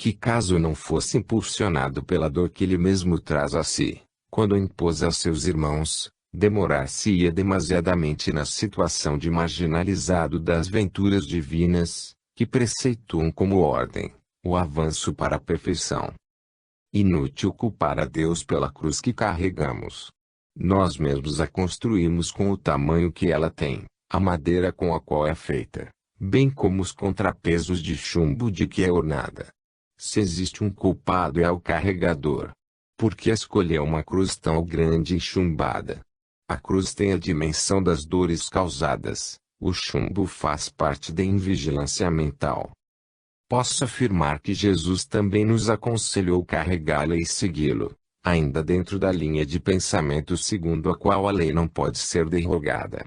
que caso não fosse impulsionado pela dor que ele mesmo traz a si, quando impôs aos seus irmãos, demorar-se-ia demasiadamente na situação de marginalizado das venturas divinas, que preceituam como ordem, o avanço para a perfeição. Inútil culpar a Deus pela cruz que carregamos. Nós mesmos a construímos com o tamanho que ela tem, a madeira com a qual é feita, bem como os contrapesos de chumbo de que é ornada. Se existe um culpado é o carregador. Por que escolheu uma cruz tão grande e chumbada? A cruz tem a dimensão das dores causadas, o chumbo faz parte da invigilância mental. Posso afirmar que Jesus também nos aconselhou carregá-la e segui-lo, ainda dentro da linha de pensamento segundo a qual a lei não pode ser derrogada.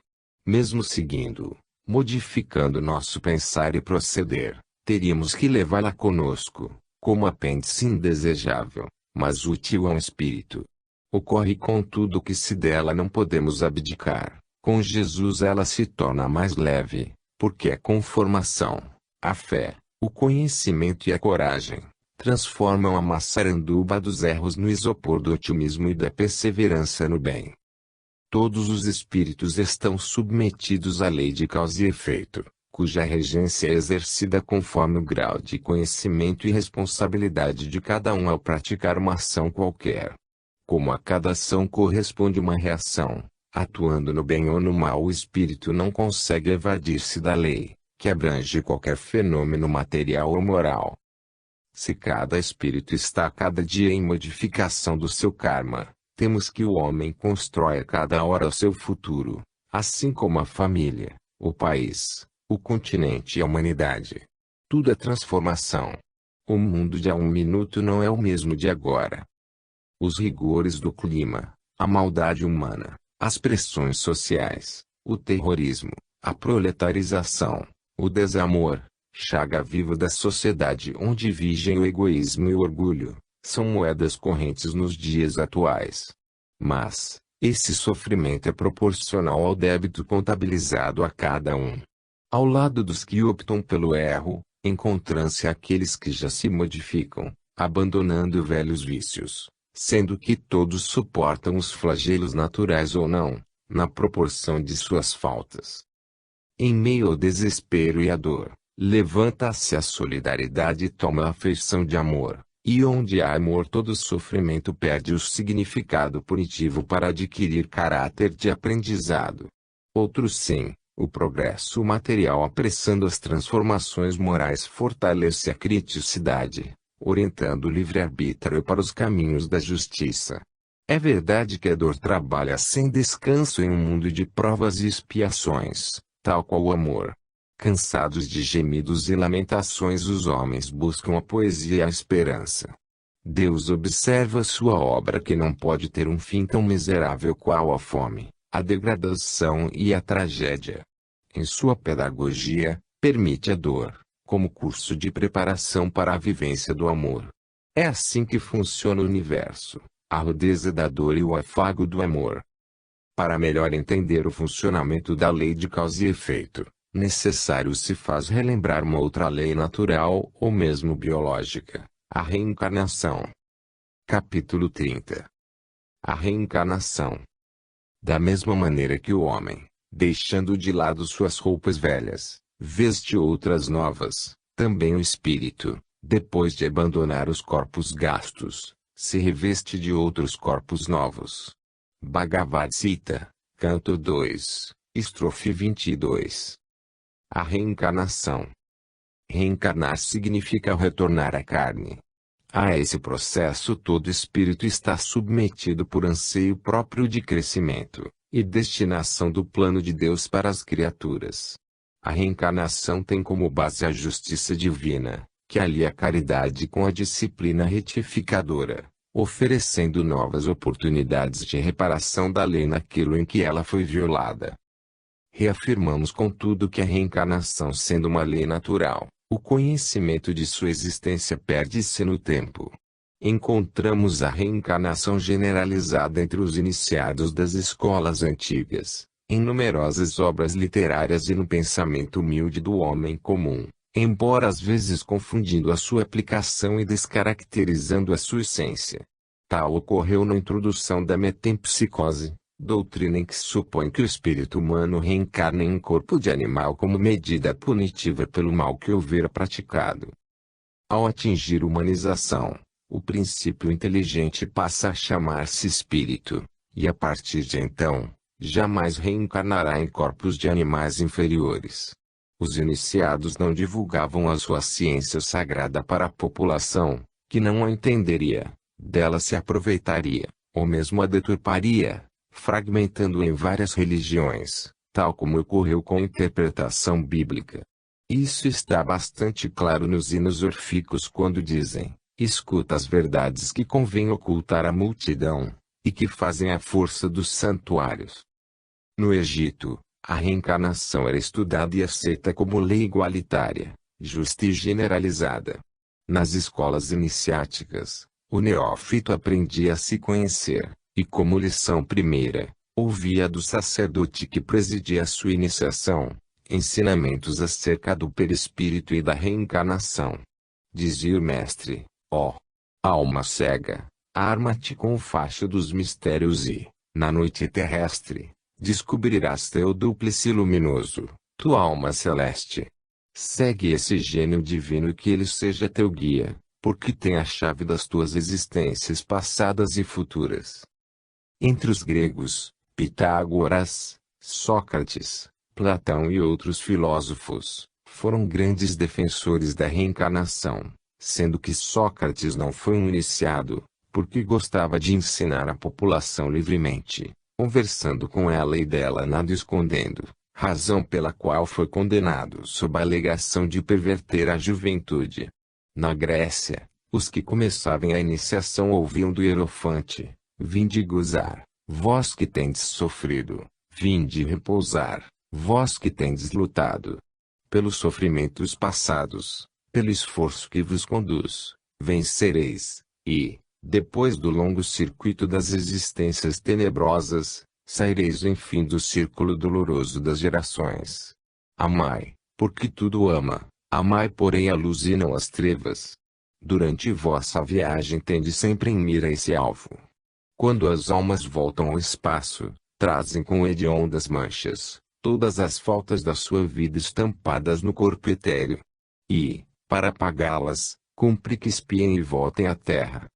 Mesmo seguindo, modificando nosso pensar e proceder, teríamos que levá-la conosco, como apêndice indesejável, mas útil a um espírito. Ocorre contudo que se dela não podemos abdicar, com Jesus ela se torna mais leve, porque a conformação, a fé, o conhecimento e a coragem transformam a maçaranduba dos erros no isopor do otimismo e da perseverança no bem. Todos os espíritos estão submetidos à lei de causa e efeito, cuja regência é exercida conforme o grau de conhecimento e responsabilidade de cada um ao praticar uma ação qualquer. Como a cada ação corresponde uma reação, atuando no bem ou no mal, o espírito não consegue evadir-se da lei, que abrange qualquer fenômeno material ou moral. Se cada espírito está a cada dia em modificação do seu karma, temos que o homem constrói a cada hora o seu futuro, assim como a família, o país, o continente e a humanidade. Tudo é transformação. O mundo de há um minuto não é o mesmo de agora. Os rigores do clima, a maldade humana, as pressões sociais, o terrorismo, a proletarização, o desamor, chaga viva da sociedade onde vigem o egoísmo e o orgulho, são moedas correntes nos dias atuais. Mas, esse sofrimento é proporcional ao débito contabilizado a cada um. Ao lado dos que optam pelo erro, encontram-se aqueles que já se modificam, abandonando velhos vícios, sendo que todos suportam os flagelos naturais ou não, na proporção de suas faltas. Em meio ao desespero e à dor, levanta-se a solidariedade e toma a afeição de amor, e onde há amor todo sofrimento perde o significado punitivo para adquirir caráter de aprendizado. Outros sim, o progresso material apressando as transformações morais fortalece a criticidade, orientando o livre-arbítrio para os caminhos da justiça. É verdade que a dor trabalha sem descanso em um mundo de provas e expiações, tal qual o amor. Cansados de gemidos e lamentações, os homens buscam a poesia e a esperança. Deus observa sua obra que não pode ter um fim tão miserável qual a fome, a degradação e a tragédia. Em sua pedagogia, permite a dor, como curso de preparação para a vivência do amor. É assim que funciona o universo, a rudeza da dor e o afago do amor. Para melhor entender o funcionamento da lei de causa e efeito, necessário se faz relembrar uma outra lei natural ou mesmo biológica, a reencarnação. Capítulo 30. A reencarnação. Da mesma maneira que o homem, deixando de lado suas roupas velhas, veste outras novas, também o espírito, depois de abandonar os corpos gastos, se reveste de outros corpos novos. Bhagavad Gita, Canto 2, Estrofe 22. A reencarnação. Reencarnar significa retornar à carne. A esse processo todo espírito está submetido por anseio próprio de crescimento, e destinação do plano de Deus para as criaturas. A reencarnação tem como base a justiça divina, que alia a caridade com a disciplina retificadora, oferecendo novas oportunidades de reparação da lei naquilo em que ela foi violada. Reafirmamos contudo que a reencarnação sendo uma lei natural, o conhecimento de sua existência perde-se no tempo. Encontramos a reencarnação generalizada entre os iniciados das escolas antigas, em numerosas obras literárias e no pensamento humilde do homem comum, embora às vezes confundindo a sua aplicação e descaracterizando a sua essência. Tal ocorreu na introdução da metempsicose, doutrina em que se supõe que o espírito humano reencarna em um corpo de animal como medida punitiva pelo mal que houvera praticado. Ao atingir humanização, o princípio inteligente passa a chamar-se espírito, e a partir de então, jamais reencarnará em corpos de animais inferiores. Os iniciados não divulgavam a sua ciência sagrada para a população, que não a entenderia, dela se aproveitaria, ou mesmo a deturparia, fragmentando em várias religiões, tal como ocorreu com a interpretação bíblica. Isso está bastante claro nos hinos orfíquos quando dizem: escuta as verdades que convém ocultar à multidão, e que fazem a força dos santuários. No Egito, a reencarnação era estudada e aceita como lei igualitária, justa e generalizada. Nas escolas iniciáticas, o neófito aprendia a se conhecer, e como lição primeira, ouvia do sacerdote que presidia a sua iniciação, ensinamentos acerca do perispírito e da reencarnação. Dizia o mestre: ó, alma cega, arma-te com o facho dos mistérios e, na noite terrestre, descobrirás teu dúplice luminoso, tua alma celeste. Segue esse gênio divino e que ele seja teu guia, porque tem a chave das tuas existências passadas e futuras. Entre os gregos, Pitágoras, Sócrates, Platão e outros filósofos, foram grandes defensores da reencarnação, sendo que Sócrates não foi um iniciado, porque gostava de ensinar a população livremente, conversando com ela e dela nada escondendo, razão pela qual foi condenado sob a alegação de perverter a juventude. Na Grécia, os que começavam a iniciação ouviam do hierofante: vinde gozar, vós que tendes sofrido, vinde repousar, vós que tendes lutado. Pelos sofrimentos passados, pelo esforço que vos conduz, vencereis, e, depois do longo circuito das existências tenebrosas, saireis enfim do círculo doloroso das gerações. Amai, porque tudo ama, amai porém a luz e não as trevas. Durante vossa viagem tende sempre em mira esse alvo. Quando as almas voltam ao espaço, trazem com hediondas manchas, todas as faltas da sua vida estampadas no corpo etéreo. E, para apagá-las, cumpre que espiem e voltem à terra.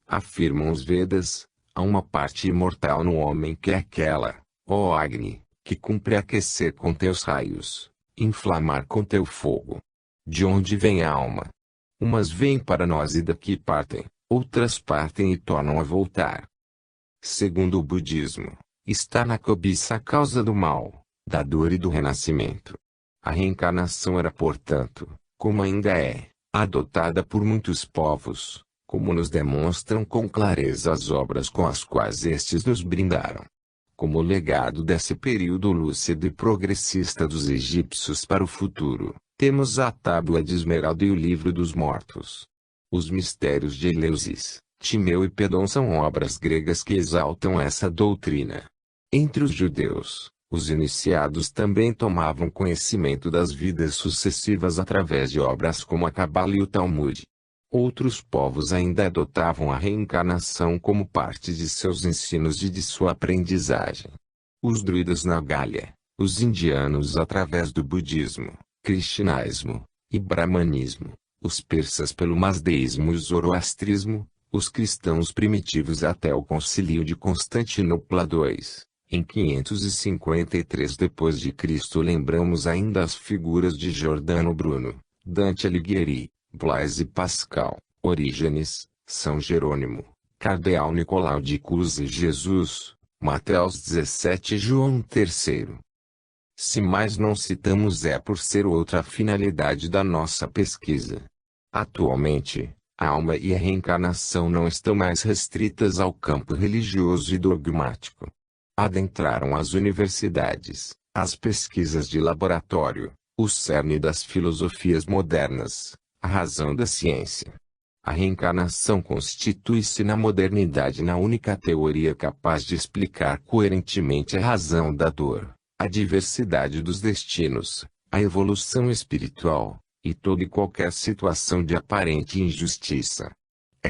Afirmam os Vedas: há uma parte imortal no homem que é aquela, ó Agni, que cumpre aquecer com teus raios, inflamar com teu fogo. De onde vem a alma? Umas vêm para nós e daqui partem, outras partem e tornam a voltar. Segundo o budismo, está na cobiça a causa do mal, da dor e do renascimento. A reencarnação era, portanto, como ainda é, adotada por muitos povos, como nos demonstram com clareza as obras com as quais estes nos brindaram. Como legado desse período lúcido e progressista dos egípcios para o futuro, temos a Tábua de Esmeralda e o Livro dos Mortos. Os mistérios de Eleusis, Timeu e Pedon são obras gregas que exaltam essa doutrina. Entre os judeus, os iniciados também tomavam conhecimento das vidas sucessivas através de obras como a Cabala e o Talmud. Outros povos ainda adotavam a reencarnação como parte de seus ensinos e de sua aprendizagem. Os druidas na Gália, os indianos através do budismo, cristianismo e brahmanismo, os persas pelo mazdeísmo e o zoroastrismo, os cristãos primitivos até o Concílio de Constantinopla II, em 553 d.C. Lembramos ainda as figuras de Giordano Bruno, Dante Alighieri, Blaise Pascal, Orígenes, São Jerônimo, Cardeal Nicolau de Cruz e Jesus, Mateus 17 e João III. Se mais não citamos é por ser outra finalidade da nossa pesquisa. Atualmente, a alma e a reencarnação não estão mais restritas ao campo religioso e dogmático. Adentraram as universidades, as pesquisas de laboratório, o cerne das filosofias modernas, a razão da ciência. A reencarnação constitui-se na modernidade na única teoria capaz de explicar coerentemente a razão da dor, a diversidade dos destinos, a evolução espiritual, e toda e qualquer situação de aparente injustiça.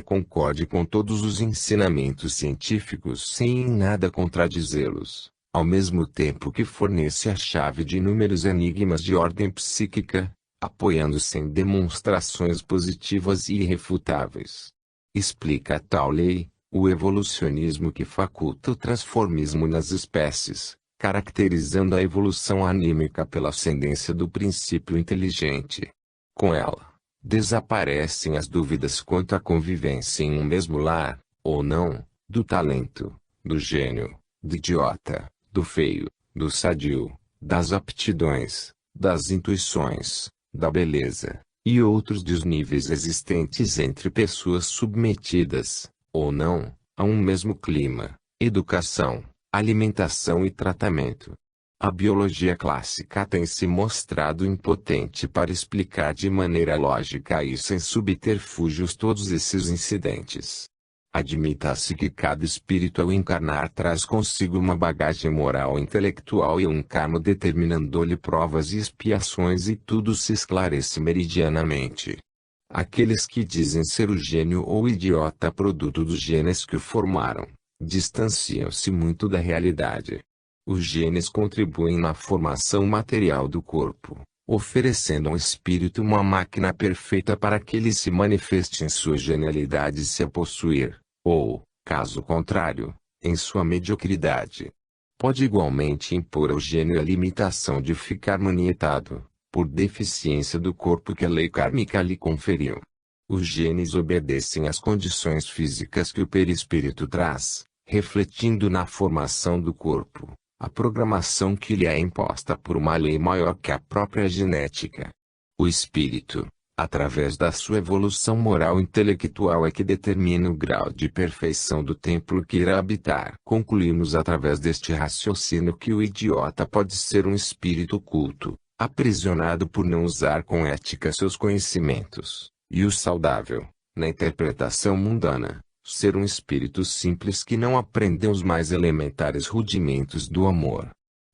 Concorde com todos os ensinamentos científicos sem em nada contradizê-los, ao mesmo tempo que fornece a chave de inúmeros enigmas de ordem psíquica, apoiando-se em demonstrações positivas e irrefutáveis. Explica tal lei, o evolucionismo que faculta o transformismo nas espécies, caracterizando a evolução anímica pela ascendência do princípio inteligente. Com ela, desaparecem as dúvidas quanto à convivência em um mesmo lar, ou não, do talento, do gênio, do idiota, do feio, do sadio, das aptidões, das intuições, da beleza, e outros desníveis existentes entre pessoas submetidas, ou não, a um mesmo clima, educação, alimentação e tratamento. A biologia clássica tem se mostrado impotente para explicar de maneira lógica e sem subterfúgios todos esses incidentes. Admita-se que cada espírito ao encarnar traz consigo uma bagagem moral e intelectual e um karma determinando-lhe provas e expiações e tudo se esclarece meridianamente. Aqueles que dizem ser o gênio ou o idiota produto dos genes que o formaram, distanciam-se muito da realidade. Os genes contribuem na formação material do corpo, oferecendo ao espírito uma máquina perfeita para que ele se manifeste em sua genialidade se a possuir, ou, caso contrário, em sua mediocridade. Pode igualmente impor ao gênio a limitação de ficar manietado, por deficiência do corpo que a lei kármica lhe conferiu. Os genes obedecem às condições físicas que o perispírito traz, refletindo na formação do corpo a programação que lhe é imposta por uma lei maior que a própria genética. O espírito, através da sua evolução moral e intelectual, é que determina o grau de perfeição do templo que irá habitar. Concluímos através deste raciocínio que o idiota pode ser um espírito culto, aprisionado por não usar com ética seus conhecimentos, e o saudável, na interpretação mundana, ser um espírito simples que não aprendeu os mais elementares rudimentos do amor.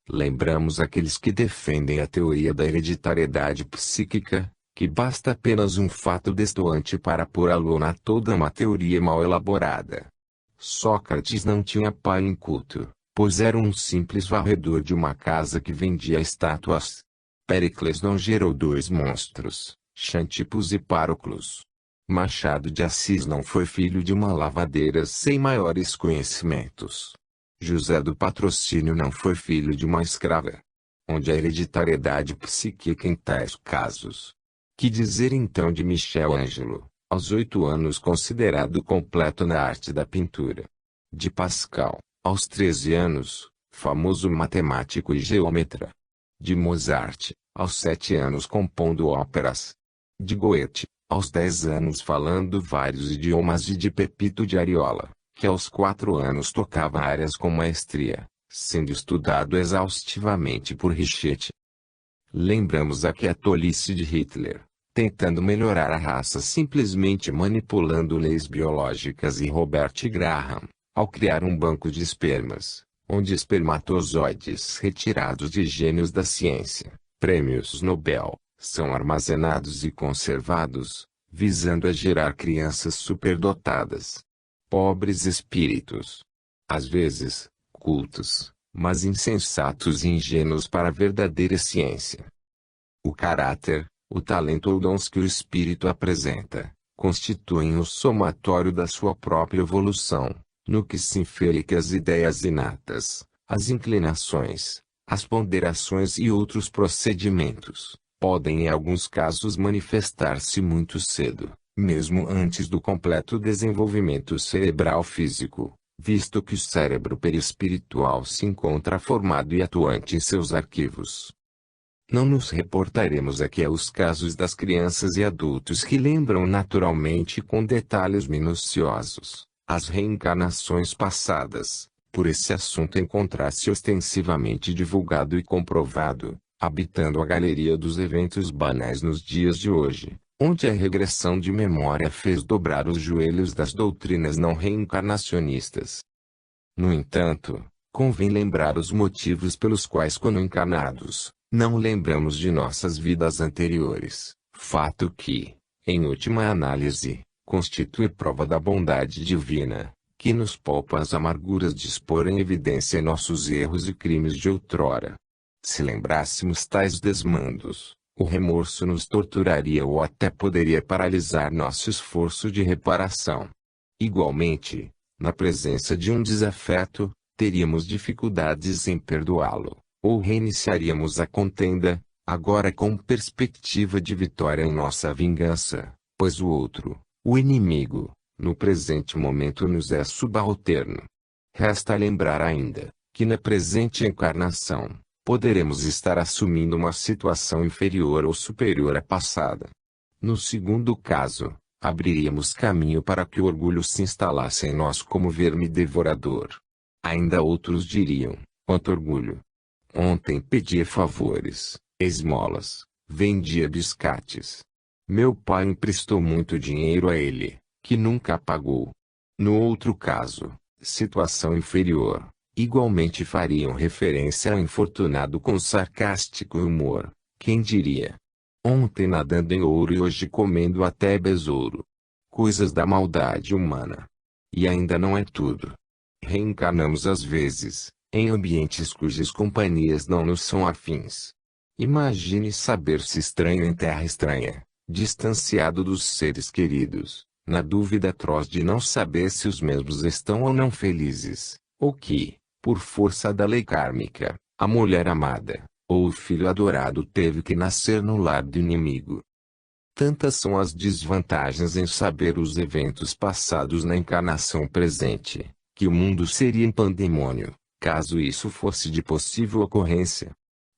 Lembramos aqueles que defendem a teoria da hereditariedade psíquica, que basta apenas um fato destoante para pôr à lona toda uma teoria mal elaborada. Sócrates não tinha pai inculto, pois era um simples varredor de uma casa que vendia estátuas. Péricles não gerou dois monstros, Xantipos e Pároclos. Machado de Assis não foi filho de uma lavadeira sem maiores conhecimentos. José do Patrocínio não foi filho de uma escrava. Onde a hereditariedade psíquica em tais casos? Que dizer então de Michelangelo, aos 8 anos considerado completo na arte da pintura? De Pascal, aos 13 anos, famoso matemático e geômetra? De Mozart, aos 7 anos compondo óperas? De Goethe, aos 10 anos falando vários idiomas, e de Pepito de Ariola, que aos 4 anos tocava áreas com maestria, sendo estudado exaustivamente por Richetti. Lembramos aqui a tolice de Hitler, tentando melhorar a raça simplesmente manipulando leis biológicas, e Robert Graham, ao criar um banco de espermas, onde espermatozoides retirados de gênios da ciência, prêmios Nobel, são armazenados e conservados, visando a gerar crianças superdotadas. Pobres espíritos. Às vezes, cultos, mas insensatos e ingênuos para a verdadeira ciência. O caráter, o talento ou dons que o espírito apresenta, constituem o somatório da sua própria evolução, no que se infere que as ideias inatas, as inclinações, as ponderações e outros procedimentos podem em alguns casos manifestar-se muito cedo, mesmo antes do completo desenvolvimento cerebral físico, visto que o cérebro perispiritual se encontra formado e atuante em seus arquivos. Não nos reportaremos aqui aos casos das crianças e adultos que lembram naturalmente com detalhes minuciosos as reencarnações passadas, por esse assunto encontrar-se ostensivamente divulgado e comprovado, habitando a galeria dos eventos banais nos dias de hoje, onde a regressão de memória fez dobrar os joelhos das doutrinas não reencarnacionistas. No entanto, convém lembrar os motivos pelos quais, quando encarnados, não lembramos de nossas vidas anteriores, Fato que, em última análise, constitui prova da bondade divina, que nos poupa as amarguras de expor em evidência nossos erros e crimes de outrora. Se lembrássemos tais desmandos, o remorso nos torturaria ou até poderia paralisar nosso esforço de reparação. Igualmente, na presença de um desafeto, teríamos dificuldades em perdoá-lo, ou reiniciaríamos a contenda, agora com perspectiva de vitória em nossa vingança, pois o outro, o inimigo, no presente momento nos é subalterno. Resta lembrar ainda, que na presente encarnação, poderemos estar assumindo uma situação inferior ou superior à passada. No segundo caso, abriríamos caminho para que o orgulho se instalasse em nós como verme devorador. Ainda outros diriam, quanto orgulho! Ontem pedia favores, esmolas, vendia biscates. Meu pai emprestou muito dinheiro a ele, que nunca pagou. No outro caso, situação inferior, igualmente fariam referência ao infortunado com sarcástico humor. Quem diria? Ontem nadando em ouro e hoje comendo até besouro. Coisas da maldade humana. E ainda não é tudo. Reencarnamos às vezes, em ambientes cujas companhias não nos são afins. Imagine saber-se estranho em terra estranha, distanciado dos seres queridos, na dúvida atroz de não saber se os mesmos estão ou não felizes, ou que, por força da lei kármica, a mulher amada, ou o filho adorado teve que nascer no lar do inimigo. Tantas são as desvantagens em saber os eventos passados na encarnação presente, que o mundo seria em pandemônio, caso isso fosse de possível ocorrência.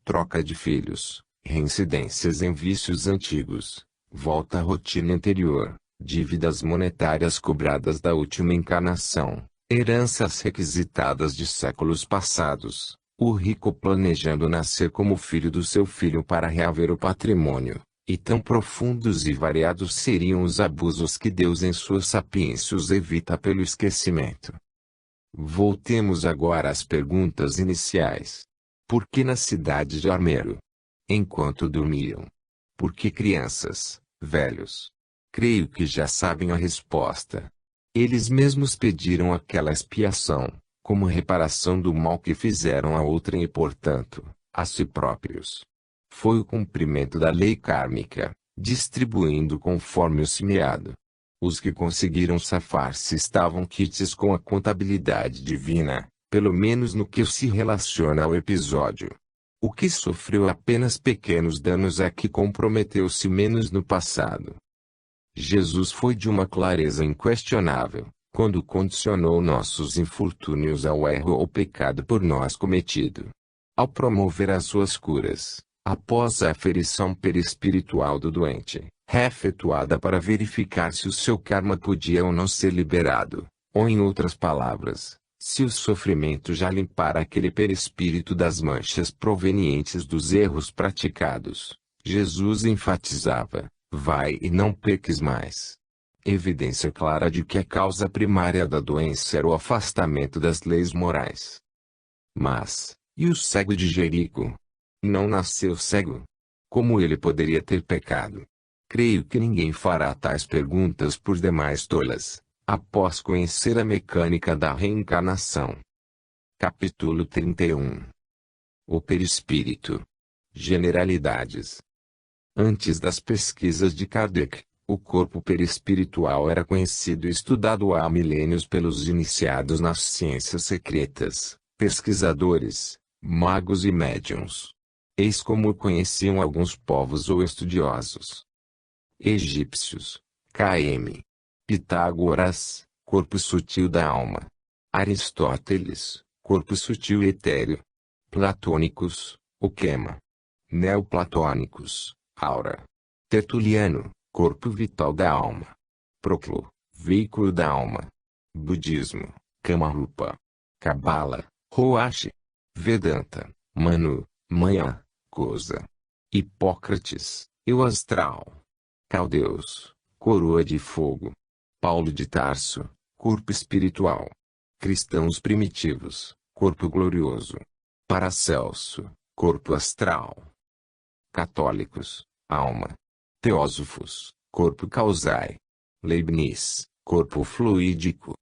Troca de filhos, reincidências em vícios antigos, volta à rotina anterior, dívidas monetárias cobradas da última encarnação, heranças requisitadas de séculos passados, o rico planejando nascer como filho do seu filho para reaver o patrimônio, e tão profundos e variados seriam os abusos que Deus em sua sapiência os evita pelo esquecimento. Voltemos agora às perguntas iniciais. Por que na cidade de Armero? Enquanto dormiam? Por que crianças, velhos? Creio que já sabem a resposta. Eles mesmos pediram aquela expiação, como reparação do mal que fizeram a outrem e portanto, a si próprios. Foi o cumprimento da lei kármica, distribuindo conforme o semeado. Os que conseguiram safar-se estavam quites com a contabilidade divina, pelo menos no que se relaciona ao episódio. O que sofreu apenas pequenos danos é que comprometeu-se menos no passado. Jesus foi de uma clareza inquestionável, quando condicionou nossos infortúnios ao erro ou pecado por nós cometido. Ao promover as suas curas, após a aferição perispiritual do doente, efetuada para verificar se o seu karma podia ou não ser liberado, ou em outras palavras, se o sofrimento já limpara aquele perispírito das manchas provenientes dos erros praticados, Jesus enfatizava: vai e não peques mais. Evidência clara de que a causa primária da doença era o afastamento das leis morais. Mas, e o cego de Jerico? Não nasceu cego? Como ele poderia ter pecado? Creio que ninguém fará tais perguntas por demais tolas, após conhecer a mecânica da reencarnação. Capítulo 31. O perispírito. Generalidades. Antes das pesquisas de Kardec, o corpo perispiritual era conhecido e estudado há milênios pelos iniciados nas ciências secretas, pesquisadores, magos e médiuns. Eis como o conheciam alguns povos ou estudiosos. Egípcios, km. Pitágoras, corpo sutil da alma. Aristóteles, corpo sutil e etéreo. Platônicos, o quema. Neoplatônicos, aura. Tertuliano, corpo vital da alma. Proclo, veículo da alma. Budismo, Kamarupa. Cabala, Roashi. Vedanta, Manu, manhã, coisa. Hipócrates, eu astral. Caldeus, coroa de fogo. Paulo de Tarso, corpo espiritual. Cristãos primitivos, corpo glorioso. Paracelso, corpo astral. Católicos, alma. Teósofos, corpo causae. Leibniz, corpo fluídico.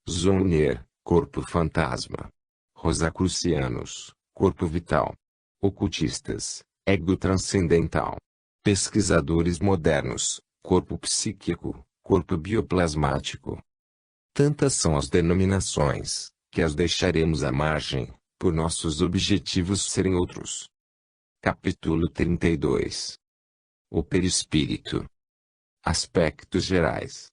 Zonner, corpo fantasma. Rosacrucianos, corpo vital. Ocultistas, ego transcendental. Pesquisadores modernos, corpo psíquico, corpo bioplasmático. Tantas são as denominações, que as deixaremos à margem, por nossos objetivos serem outros. Capítulo 32. O perispírito. Aspectos gerais.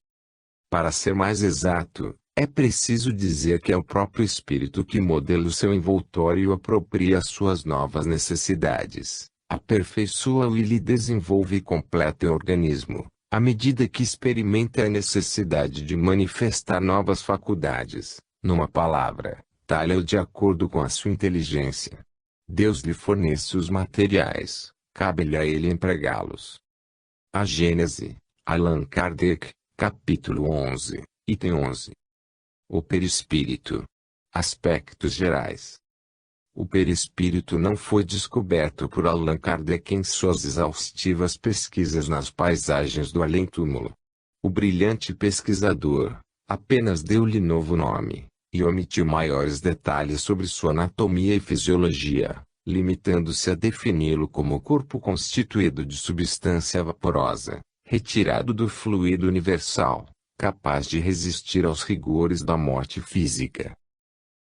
Para ser mais exato, é preciso dizer que é o próprio espírito que modela o seu envoltório e apropria as suas novas necessidades, aperfeiçoa-o e lhe desenvolve e completa o organismo, à medida que experimenta a necessidade de manifestar novas faculdades, numa palavra, talha-o de acordo com a sua inteligência. Deus lhe fornece os materiais, cabe-lhe a ele empregá-los. A Gênese, Allan Kardec, capítulo 11, item 11. O perispírito. Aspectos gerais. O perispírito não foi descoberto por Allan Kardec em suas exaustivas pesquisas nas paisagens do além-túmulo. O brilhante pesquisador apenas deu-lhe novo nome, e omitiu maiores detalhes sobre sua anatomia e fisiologia, limitando-se a defini-lo como corpo constituído de substância vaporosa, retirado do fluido universal, capaz de resistir aos rigores da morte física.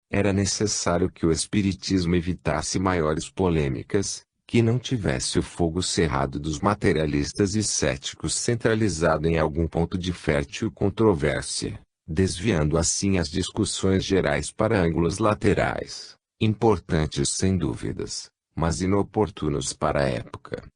Era necessário que o espiritismo evitasse maiores polêmicas, que não tivesse o fogo cerrado dos materialistas e céticos centralizado em algum ponto de fértil controvérsia, desviando assim as discussões gerais para ângulos laterais, importantes sem dúvidas, mas inoportunos para a época.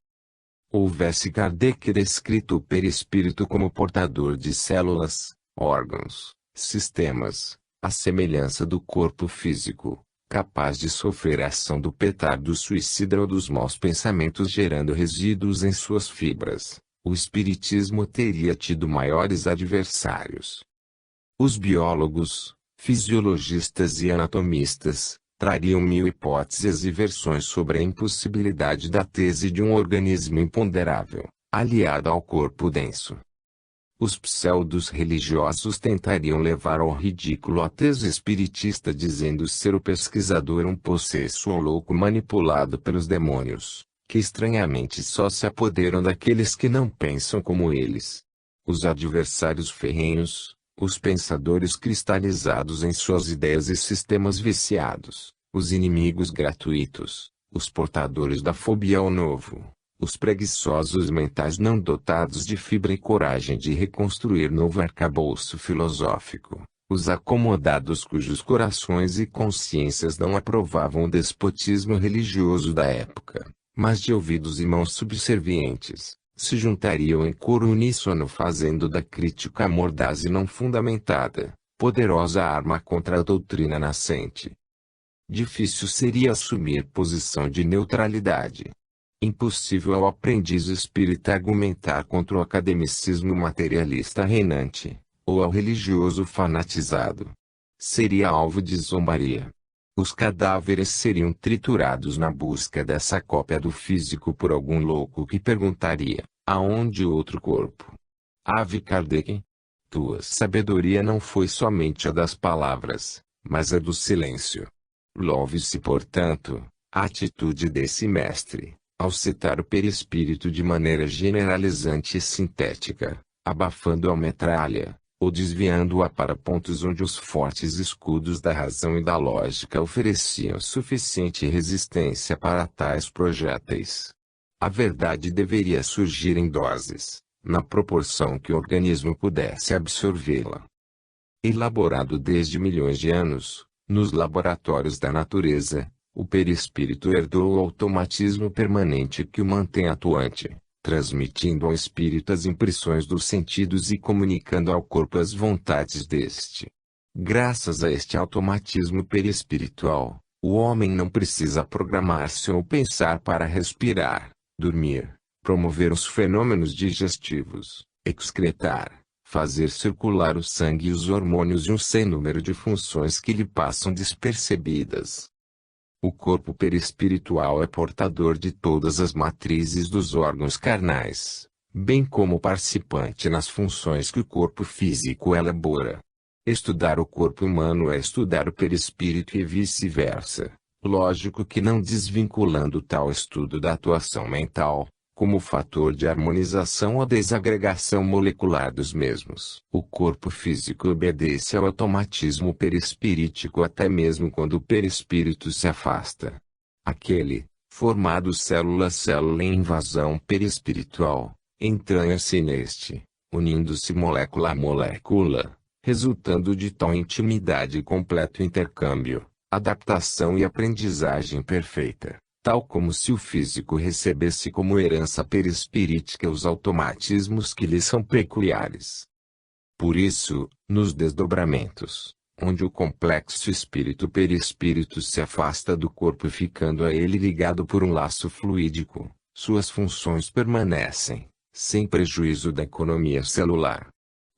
Houvesse Kardec descrito o perispírito como portador de células, órgãos, sistemas, à semelhança do corpo físico, capaz de sofrer a ação do petardo suicida ou dos maus pensamentos gerando resíduos em suas fibras, o espiritismo teria tido maiores adversários. Os biólogos, fisiologistas e anatomistas trariam mil hipóteses e versões sobre a impossibilidade da tese de um organismo imponderável, aliado ao corpo denso. Os pseudos religiosos tentariam levar ao ridículo a tese espiritista dizendo ser o pesquisador um possesso ou louco manipulado pelos demônios, que estranhamente só se apoderam daqueles que não pensam como eles. Os adversários ferrenhos, os pensadores cristalizados em suas ideias e sistemas viciados, os inimigos gratuitos, os portadores da fobia ao novo, os preguiçosos mentais não dotados de fibra e coragem de reconstruir novo arcabouço filosófico, os acomodados cujos corações e consciências não aprovavam o despotismo religioso da época, mas de ouvidos e mãos subservientes, se juntariam em coro uníssono fazendo da crítica mordaz e não fundamentada, poderosa arma contra a doutrina nascente. Difícil seria assumir posição de neutralidade. Impossível ao aprendiz espírita argumentar contra o academicismo materialista reinante, ou ao religioso fanatizado. Seria alvo de zombaria. Os cadáveres seriam triturados na busca dessa cópia do físico por algum louco que perguntaria, aonde outro corpo? Ave Kardec? Tua sabedoria não foi somente a das palavras, mas a do silêncio. Louve-se, portanto, a atitude desse mestre, ao citar o perispírito de maneira generalizante e sintética, abafando a metralha, ou desviando-a para pontos onde os fortes escudos da razão e da lógica ofereciam suficiente resistência para tais projéteis. A verdade deveria surgir em doses, na proporção que o organismo pudesse absorvê-la. Elaborado desde milhões de anos, nos laboratórios da natureza, o perispírito herdou o automatismo permanente que o mantém atuante, transmitindo ao espírito as impressões dos sentidos e comunicando ao corpo as vontades deste. Graças a este automatismo perispiritual, o homem não precisa programar-se ou pensar para respirar, dormir, promover os fenômenos digestivos, excretar, fazer circular o sangue e os hormônios e um sem número de funções que lhe passam despercebidas. O corpo perispiritual é portador de todas as matrizes dos órgãos carnais, bem como participante nas funções que o corpo físico elabora. Estudar o corpo humano é estudar o perispírito e vice-versa. Lógico que não desvinculando tal estudo da atuação mental, como fator de harmonização ou desagregação molecular dos mesmos. O corpo físico obedece ao automatismo perispirítico até mesmo quando o perispírito se afasta. Aquele, formado célula a célula em invasão perispiritual, entranha-se neste, unindo-se molécula a molécula, resultando de tal intimidade e completo intercâmbio, adaptação e aprendizagem perfeita, tal como se o físico recebesse como herança perispirítica os automatismos que lhe são peculiares. Por isso, nos desdobramentos, onde o complexo espírito-perispírito se afasta do corpo ficando a ele ligado por um laço fluídico, suas funções permanecem, sem prejuízo da economia celular.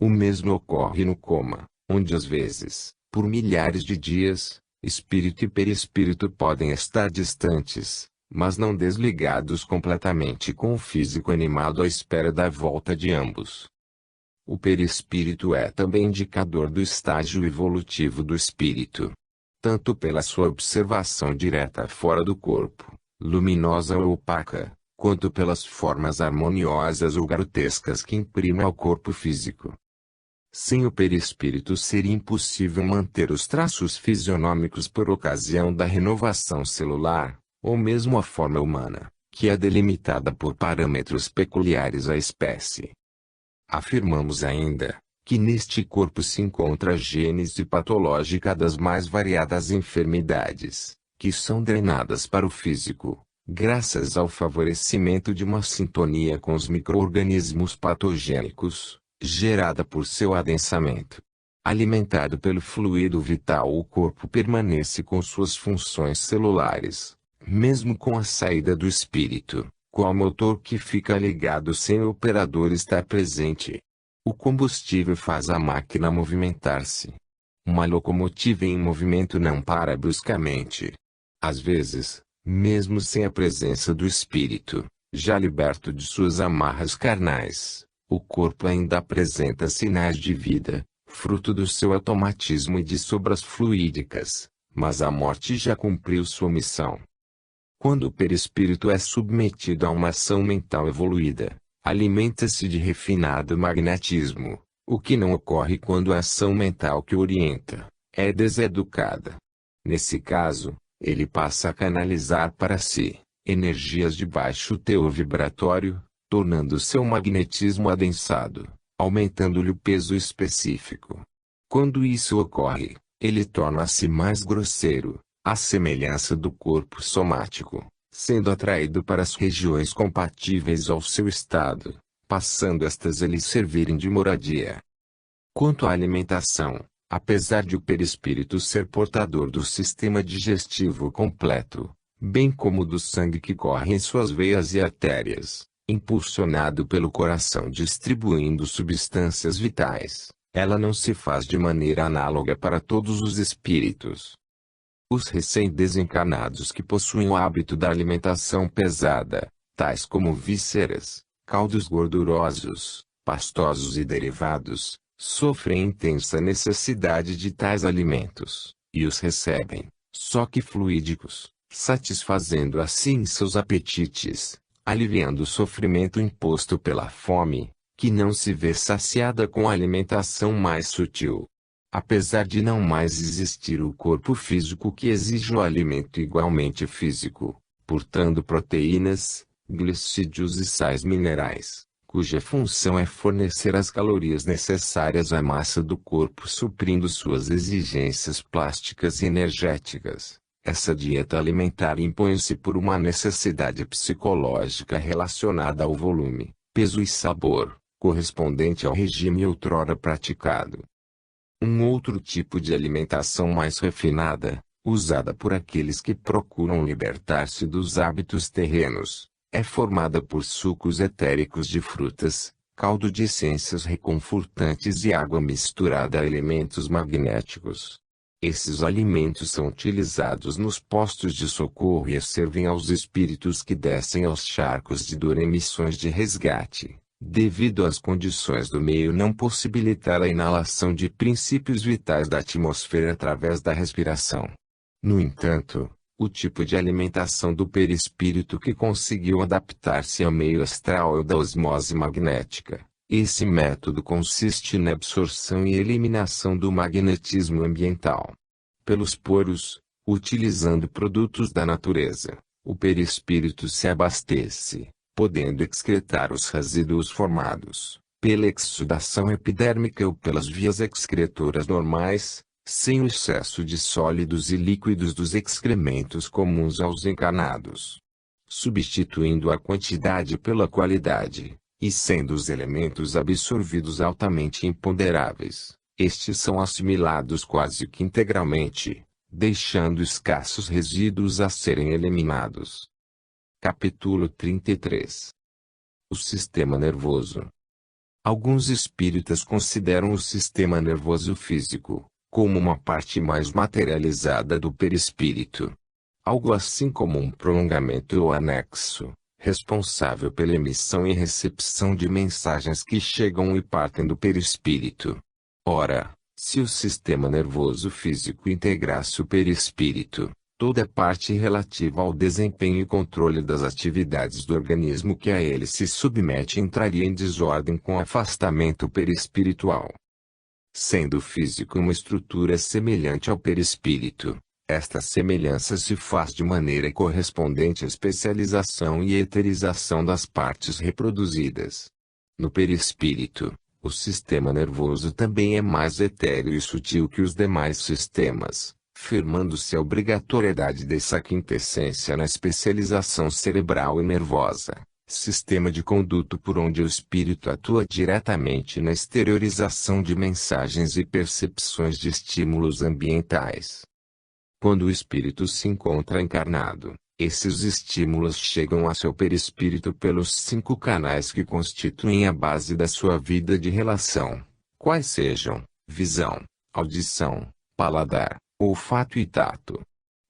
O mesmo ocorre no coma, onde às vezes, por milhares de dias, espírito e perispírito podem estar distantes, mas não desligados completamente com o físico animado à espera da volta de ambos. O perispírito é também indicador do estágio evolutivo do espírito. Tanto pela sua observação direta fora do corpo, luminosa ou opaca, quanto pelas formas harmoniosas ou grotescas que imprime ao corpo físico. Sem o perispírito seria impossível manter os traços fisionômicos por ocasião da renovação celular, ou mesmo a forma humana, que é delimitada por parâmetros peculiares à espécie. Afirmamos ainda, que neste corpo se encontra a gênese patológica das mais variadas enfermidades, que são drenadas para o físico, graças ao favorecimento de uma sintonia com os micro-organismos patogênicos, gerada por seu adensamento. Alimentado pelo fluido vital, o corpo permanece com suas funções celulares, mesmo com a saída do espírito, qual motor que fica ligado sem o operador estar presente. O combustível faz a máquina movimentar-se. Uma locomotiva em movimento não para bruscamente. Às vezes, mesmo sem a presença do espírito, já liberto de suas amarras carnais, o corpo ainda apresenta sinais de vida, fruto do seu automatismo e de sobras fluídicas, mas a morte já cumpriu sua missão. Quando o perispírito é submetido a uma ação mental evoluída, alimenta-se de refinado magnetismo, o que não ocorre quando a ação mental que orienta é deseducada. Nesse caso, ele passa a canalizar para si energias de baixo teor vibratório, tornando seu magnetismo adensado, aumentando-lhe o peso específico. Quando isso ocorre, ele torna-se mais grosseiro, à semelhança do corpo somático, sendo atraído para as regiões compatíveis ao seu estado, passando estas a lhe servirem de moradia. Quanto à alimentação, apesar de o perispírito ser portador do sistema digestivo completo, bem como do sangue que corre em suas veias e artérias, impulsionado pelo coração distribuindo substâncias vitais, ela não se faz de maneira análoga para todos os espíritos. Os recém-desencarnados que possuem o hábito da alimentação pesada, tais como vísceras, caldos gordurosos, pastosos e derivados, sofrem intensa necessidade de tais alimentos, e os recebem, só que fluídicos, satisfazendo assim seus apetites, aliviando o sofrimento imposto pela fome, que não se vê saciada com a alimentação mais sutil. Apesar de não mais existir o corpo físico que exige o alimento igualmente físico, portando proteínas, glicídios e sais minerais, cuja função é fornecer as calorias necessárias à massa do corpo suprindo suas exigências plásticas e energéticas. Essa dieta alimentar impõe-se por uma necessidade psicológica relacionada ao volume, peso e sabor, correspondente ao regime outrora praticado. Um outro tipo de alimentação mais refinada, usada por aqueles que procuram libertar-se dos hábitos terrenos, é formada por sucos etéricos de frutas, caldo de essências reconfortantes e água misturada a elementos magnéticos. Esses alimentos são utilizados nos postos de socorro e servem aos espíritos que descem aos charcos de dor em missões de resgate, devido às condições do meio não possibilitar a inalação de princípios vitais da atmosfera através da respiração. No entanto, o tipo de alimentação do perispírito que conseguiu adaptar-se ao meio astral é o da osmose magnética. Esse método consiste na absorção e eliminação do magnetismo ambiental pelos poros, utilizando produtos da natureza. O perispírito se abastece, podendo excretar os resíduos formados pela exsudação epidérmica ou pelas vias excretoras normais, sem o excesso de sólidos e líquidos dos excrementos comuns aos encarnados, substituindo a quantidade pela qualidade, e sendo os elementos absorvidos altamente imponderáveis, estes são assimilados quase que integralmente, deixando escassos resíduos a serem eliminados. Capítulo 33. O sistema nervoso. Alguns espíritas consideram o sistema nervoso físico como uma parte mais materializada do perispírito, algo assim como um prolongamento ou anexo, responsável pela emissão e recepção de mensagens que chegam e partem do perispírito. Ora, se o sistema nervoso físico integrasse o perispírito, toda a parte relativa ao desempenho e controle das atividades do organismo que a ele se submete entraria em desordem com o afastamento perispiritual. Sendo o físico uma estrutura semelhante ao perispírito, esta semelhança se faz de maneira correspondente à especialização e eterização das partes reproduzidas. No perispírito, o sistema nervoso também é mais etéreo e sutil que os demais sistemas, firmando-se a obrigatoriedade dessa quintessência na especialização cerebral e nervosa, sistema de conduto por onde o espírito atua diretamente na exteriorização de mensagens e percepções de estímulos ambientais. Quando o espírito se encontra encarnado, esses estímulos chegam a seu perispírito pelos 5 canais que constituem a base da sua vida de relação, quais sejam visão, audição, paladar, olfato e tato.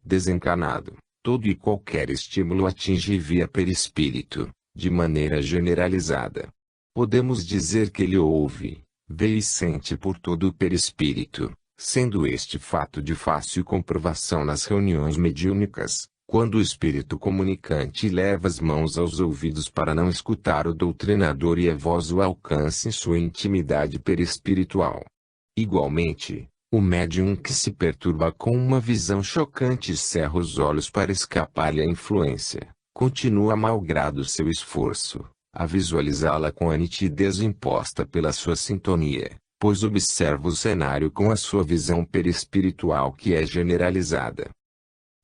Desencarnado, todo e qualquer estímulo atinge via perispírito, de maneira generalizada. Podemos dizer que ele ouve, vê e sente por todo o perispírito, sendo este fato de fácil comprovação nas reuniões mediúnicas, quando o espírito comunicante leva as mãos aos ouvidos para não escutar o doutrinador e a voz o alcance em sua intimidade perispiritual. Igualmente, o médium que se perturba com uma visão chocante e cerra os olhos para escapar-lhe à influência, continua malgrado seu esforço, a visualizá-la com a nitidez imposta pela sua sintonia, pois observa o cenário com a sua visão perispiritual que é generalizada.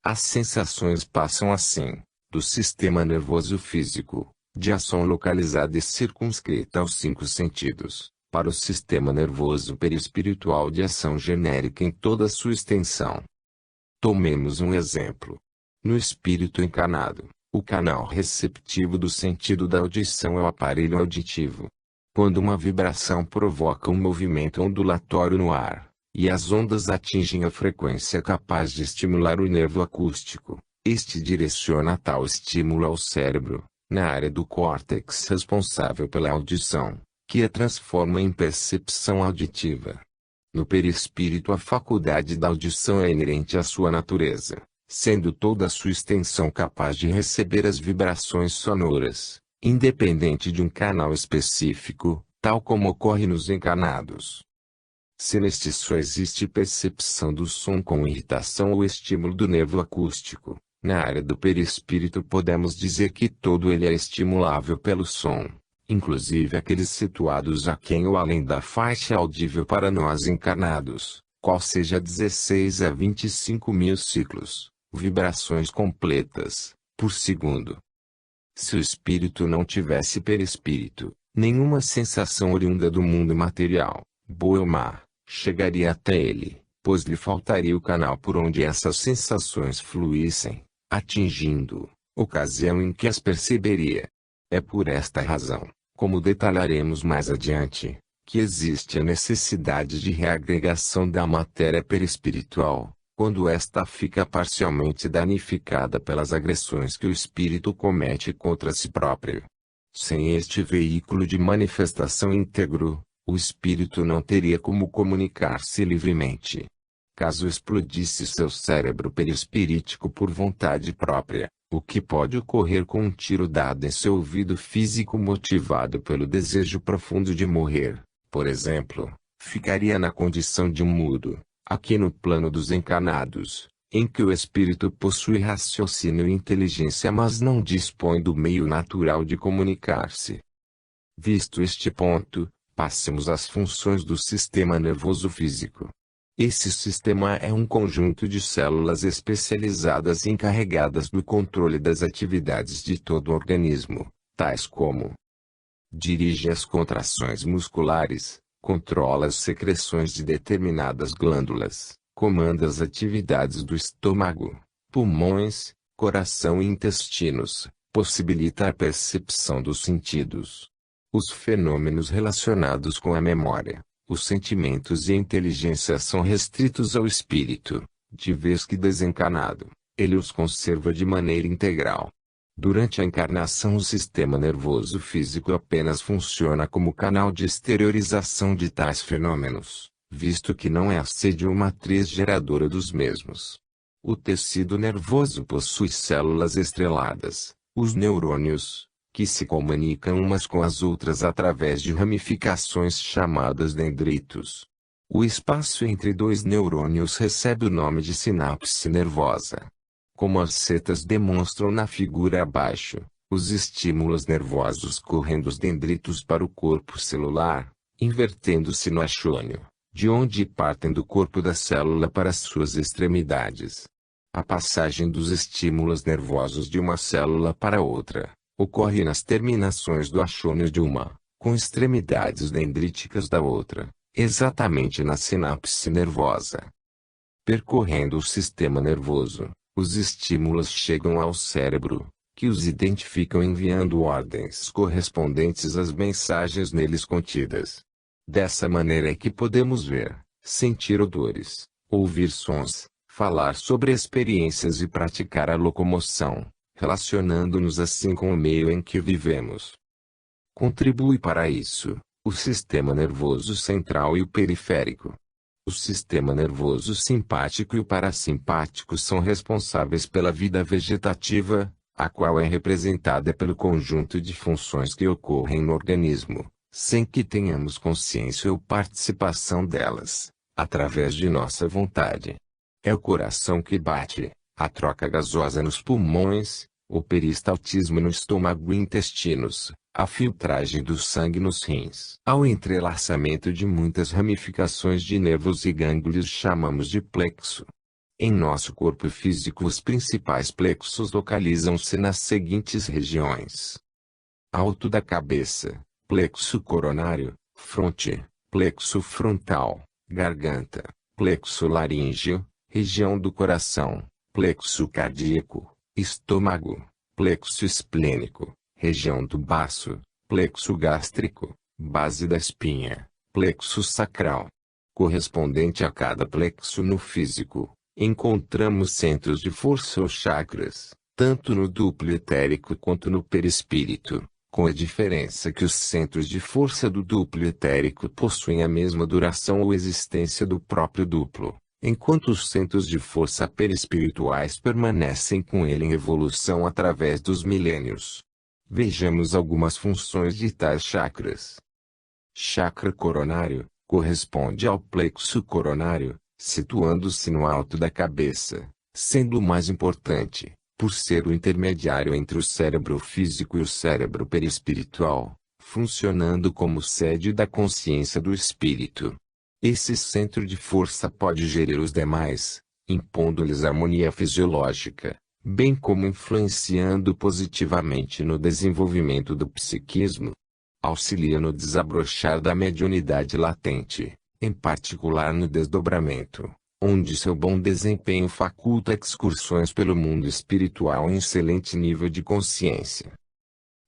As sensações passam assim, do sistema nervoso físico, de ação localizada e circunscrita aos 5 sentidos, para o sistema nervoso perispiritual de ação genérica em toda a sua extensão. Tomemos um exemplo. No espírito encarnado, o canal receptivo do sentido da audição é o aparelho auditivo. Quando uma vibração provoca um movimento ondulatório no ar, e as ondas atingem a frequência capaz de estimular o nervo acústico, este direciona tal estímulo ao cérebro, na área do córtex responsável pela audição, que a transforma em percepção auditiva. No perispírito a faculdade da audição é inerente à sua natureza, sendo toda a sua extensão capaz de receber as vibrações sonoras, independente de um canal específico, tal como ocorre nos encarnados. Se neste só existe percepção do som com irritação ou estímulo do nervo acústico, na área do perispírito podemos dizer que todo ele é estimulável pelo som, inclusive aqueles situados aquém ou além da faixa audível para nós encarnados, qual seja 16 a 25 mil ciclos, vibrações completas, por segundo. Se o espírito não tivesse perispírito, nenhuma sensação oriunda do mundo material, boa ou má, chegaria até ele, pois lhe faltaria o canal por onde essas sensações fluíssem, atingindo, ocasião em que as perceberia. É por esta razão, como detalharemos mais adiante, que existe a necessidade de reagregação da matéria perispiritual, quando esta fica parcialmente danificada pelas agressões que o espírito comete contra si próprio. Sem este veículo de manifestação íntegro, o espírito não teria como comunicar-se livremente. Caso explodisse seu cérebro perispirítico por vontade própria, o que pode ocorrer com um tiro dado em seu ouvido físico motivado pelo desejo profundo de morrer, por exemplo, ficaria na condição de um mudo, aqui no plano dos encarnados, em que o espírito possui raciocínio e inteligência mas não dispõe do meio natural de comunicar-se. Visto este ponto, passemos às funções do sistema nervoso físico. Esse sistema é um conjunto de células especializadas encarregadas do controle das atividades de todo o organismo, tais como: dirige as contrações musculares, controla as secreções de determinadas glândulas, comanda as atividades do estômago, pulmões, coração e intestinos, possibilita a percepção dos sentidos. Os fenômenos relacionados com a memória, os sentimentos e a inteligência são restritos ao espírito, de vez que desencarnado, ele os conserva de maneira integral. Durante a encarnação o sistema nervoso físico apenas funciona como canal de exteriorização de tais fenômenos, visto que não é a sede ou matriz geradora dos mesmos. O tecido nervoso possui células estreladas, os neurônios, que se comunicam umas com as outras através de ramificações chamadas dendritos. O espaço entre dois neurônios recebe o nome de sinapse nervosa. Como as setas demonstram na figura abaixo, os estímulos nervosos correm dos dendritos para o corpo celular, invertendo-se no axônio, de onde partem do corpo da célula para suas extremidades. A passagem dos estímulos nervosos de uma célula para outra ocorre nas terminações do axônio de uma, com extremidades dendríticas da outra, exatamente na sinapse nervosa. Percorrendo o sistema nervoso, os estímulos chegam ao cérebro, que os identificam enviando ordens correspondentes às mensagens neles contidas. Dessa maneira é que podemos ver, sentir odores, ouvir sons, falar sobre experiências e praticar a locomoção, relacionando-nos assim com o meio em que vivemos. Contribui para isso o sistema nervoso central e o periférico. O sistema nervoso simpático e o parasimpático são responsáveis pela vida vegetativa, a qual é representada pelo conjunto de funções que ocorrem no organismo, sem que tenhamos consciência ou participação delas, através de nossa vontade. É o coração que bate, a troca gasosa nos pulmões, o peristaltismo no estômago e intestinos, a filtragem do sangue nos rins. Ao entrelaçamento de muitas ramificações de nervos e gânglios chamamos de plexo. Em nosso corpo físico os principais plexos localizam-se nas seguintes regiões: alto da cabeça, plexo coronário, fronte, plexo frontal, garganta, plexo laríngeo, região do coração, plexo cardíaco, estômago, plexo esplênico, região do baço, plexo gástrico, base da espinha, plexo sacral. Correspondente a cada plexo no físico, encontramos centros de força ou chakras, tanto no duplo etérico quanto no perispírito, com a diferença que os centros de força do duplo etérico possuem a mesma duração ou existência do próprio duplo, enquanto os centros de força perispirituais permanecem com ele em evolução através dos milênios. Vejamos algumas funções de tais chakras. Chakra coronário corresponde ao plexo coronário, situando-se no alto da cabeça, sendo o mais importante, por ser o intermediário entre o cérebro físico e o cérebro perispiritual, funcionando como sede da consciência do espírito. Esse centro de força pode gerir os demais, impondo-lhes harmonia fisiológica, bem como influenciando positivamente no desenvolvimento do psiquismo. Auxilia no desabrochar da mediunidade latente, em particular no desdobramento, onde seu bom desempenho faculta excursões pelo mundo espiritual em excelente nível de consciência.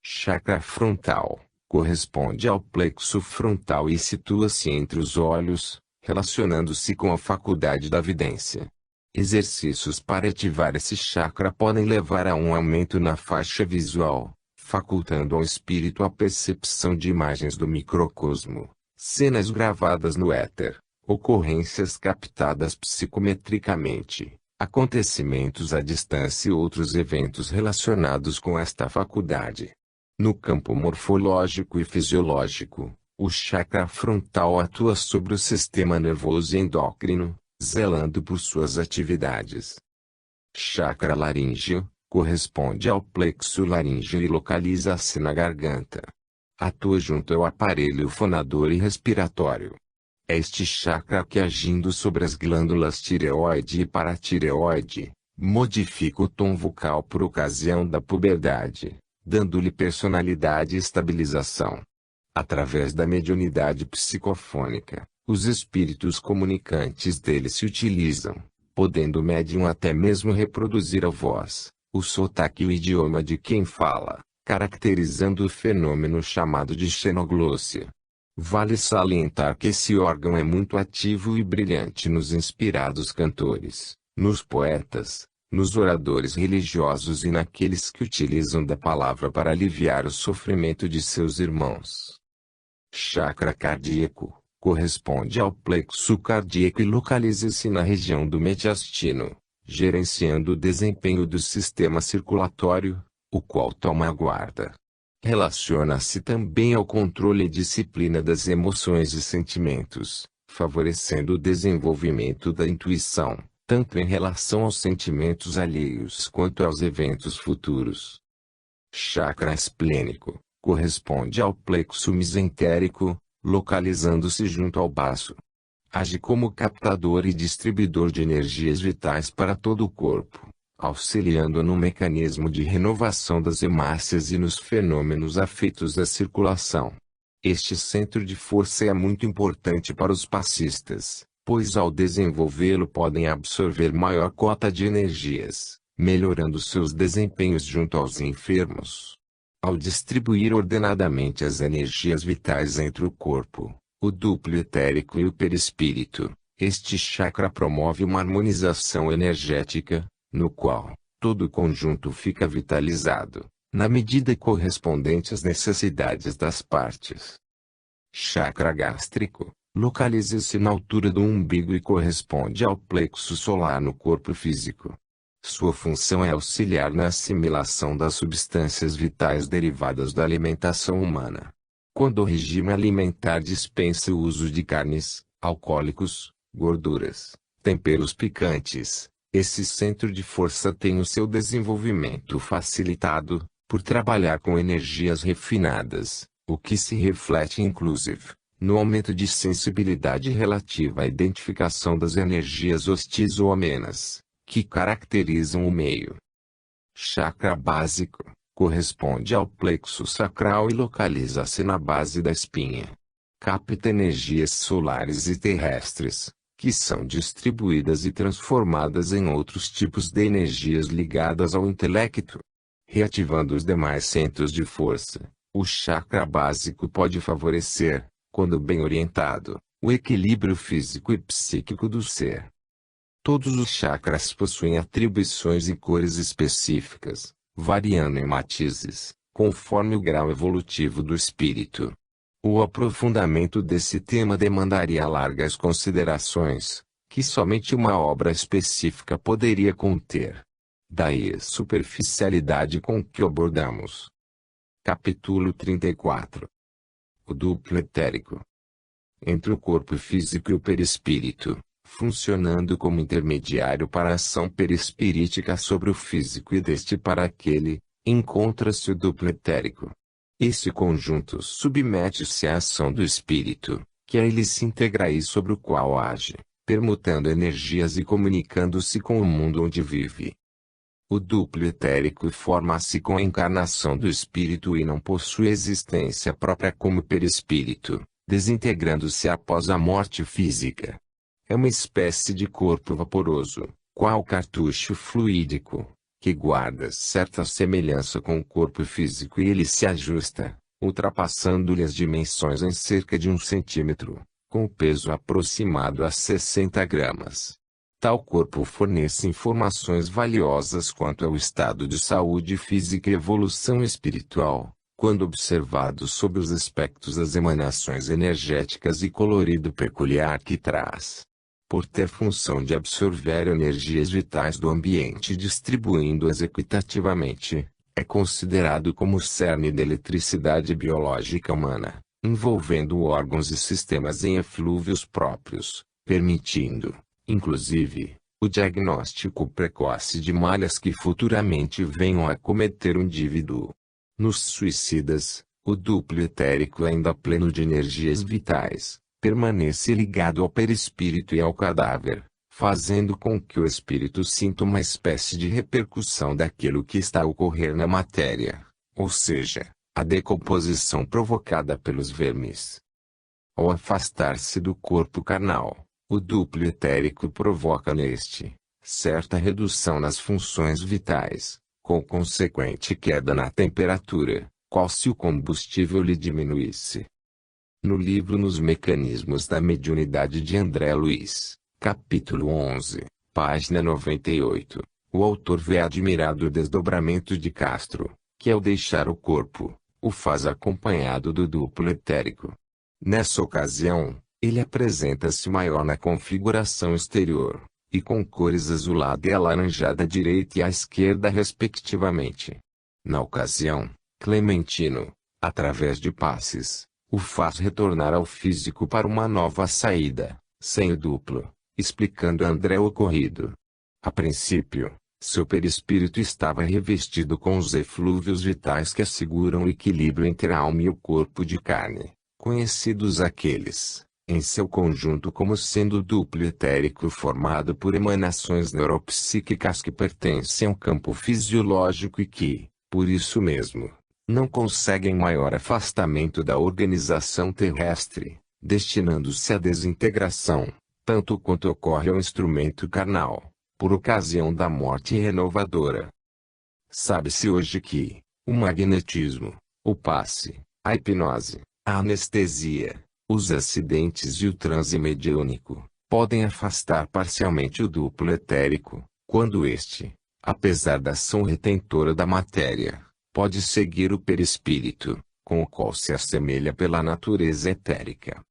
Chakra frontal corresponde ao plexo frontal e situa-se entre os olhos, relacionando-se com a faculdade da vidência. Exercícios para ativar esse chakra podem levar a um aumento na faixa visual, facultando ao espírito a percepção de imagens do microcosmo, cenas gravadas no éter, ocorrências captadas psicometricamente, acontecimentos à distância e outros eventos relacionados com esta faculdade. No campo morfológico e fisiológico, o chakra frontal atua sobre o sistema nervoso e endócrino, zelando por suas atividades. Chakra laríngeo corresponde ao plexo laríngeo e localiza-se na garganta. Atua junto ao aparelho fonador e respiratório. É este chakra que, agindo sobre as glândulas tireoide e paratireoide, modifica o tom vocal por ocasião da puberdade, dando-lhe personalidade e estabilização. Através da mediunidade psicofônica, os espíritos comunicantes dele se utilizam, podendo o médium até mesmo reproduzir a voz, o sotaque e o idioma de quem fala, caracterizando o fenômeno chamado de xenoglossia. Vale salientar que esse órgão é muito ativo e brilhante nos inspirados cantores, nos poetas, nos oradores religiosos e naqueles que utilizam da palavra para aliviar o sofrimento de seus irmãos. Chakra cardíaco corresponde ao plexo cardíaco e localiza-se na região do mediastino, gerenciando o desempenho do sistema circulatório, o qual toma a guarda. Relaciona-se também ao controle e disciplina das emoções e sentimentos, favorecendo o desenvolvimento da intuição, tanto em relação aos sentimentos alheios quanto aos eventos futuros. Chakra esplênico corresponde ao plexo mesentérico, localizando-se junto ao baço. Age como captador e distribuidor de energias vitais para todo o corpo, auxiliando no mecanismo de renovação das hemácias e nos fenômenos afetos à circulação. Este centro de força é muito importante para os passistas, pois ao desenvolvê-lo podem absorver maior cota de energias, melhorando seus desempenhos junto aos enfermos. Ao distribuir ordenadamente as energias vitais entre o corpo, o duplo etérico e o perispírito, este chakra promove uma harmonização energética, no qual todo o conjunto fica vitalizado, na medida correspondente às necessidades das partes. Chakra gástrico localiza-se na altura do umbigo e corresponde ao plexo solar no corpo físico. Sua função é auxiliar na assimilação das substâncias vitais derivadas da alimentação humana. Quando o regime alimentar dispensa o uso de carnes, alcoólicos, gorduras, temperos picantes, esse centro de força tem o seu desenvolvimento facilitado, por trabalhar com energias refinadas, o que se reflete inclusive no aumento de sensibilidade relativa à identificação das energias hostis ou amenas, que caracterizam o meio. Chakra básico corresponde ao plexo sacral e localiza-se na base da espinha. Capta energias solares e terrestres, que são distribuídas e transformadas em outros tipos de energias ligadas ao intelecto. Reativando os demais centros de força, o chakra básico pode favorecer, quando bem orientado, o equilíbrio físico e psíquico do ser. Todos os chakras possuem atribuições e cores específicas, variando em matizes, conforme o grau evolutivo do espírito. O aprofundamento desse tema demandaria largas considerações, que somente uma obra específica poderia conter. Daí a superficialidade com que abordamos. Capítulo 34. O duplo etérico. Entre o corpo físico e o perispírito, funcionando como intermediário para a ação perispirítica sobre o físico e deste para aquele, encontra-se o duplo etérico. Esse conjunto submete-se à ação do espírito, que a ele se integra e sobre o qual age, permutando energias e comunicando-se com o mundo onde vive. O duplo etérico forma-se com a encarnação do espírito e não possui existência própria como perispírito, desintegrando-se após a morte física. É uma espécie de corpo vaporoso, qual cartucho fluídico, que guarda certa semelhança com o corpo físico e ele se ajusta, ultrapassando-lhe as dimensões em cerca de 1 centímetro, com o peso aproximado a 60 gramas. Tal corpo fornece informações valiosas quanto ao estado de saúde física e evolução espiritual, quando observado sob os aspectos das emanações energéticas e colorido peculiar que traz. Por ter função de absorver energias vitais do ambiente distribuindo-as equitativamente, é considerado como o cerne da eletricidade biológica humana, envolvendo órgãos e sistemas em eflúvios próprios, permitindo, inclusive, o diagnóstico precoce de malhas que futuramente venham a cometer o indivíduo. Nos suicidas, o duplo etérico ainda pleno de energias vitais, permanece ligado ao perispírito e ao cadáver, fazendo com que o espírito sinta uma espécie de repercussão daquilo que está a ocorrer na matéria, ou seja, a decomposição provocada pelos vermes. Ao afastar-se do corpo carnal, o duplo etérico provoca neste certa redução nas funções vitais, com consequente queda na temperatura, qual se o combustível lhe diminuísse. No livro Nos Mecanismos da Mediunidade de André Luiz, capítulo 11, página 98, o autor vê admirado o desdobramento de Castro, que ao deixar o corpo, o faz acompanhado do duplo etérico. Nessa ocasião, ele apresenta-se maior na configuração exterior, e com cores azulada e alaranjada à direita e à esquerda respectivamente. Na ocasião, Clementino, através de passes, o faz retornar ao físico para uma nova saída, sem o duplo, explicando a André o ocorrido. A princípio, seu perispírito estava revestido com os eflúvios vitais que asseguram o equilíbrio entre a alma e o corpo de carne, conhecidos aqueles, em seu conjunto como sendo o duplo etérico formado por emanações neuropsíquicas que pertencem ao campo fisiológico e que, por isso mesmo, não conseguem maior afastamento da organização terrestre, destinando-se à desintegração, tanto quanto ocorre ao instrumento carnal, por ocasião da morte renovadora. Sabe-se hoje que o magnetismo, o passe, a hipnose, a anestesia, os acidentes e o transe mediúnico podem afastar parcialmente o duplo etérico, quando este, apesar da ação retentora da matéria, pode seguir o perispírito, com o qual se assemelha pela natureza etérica.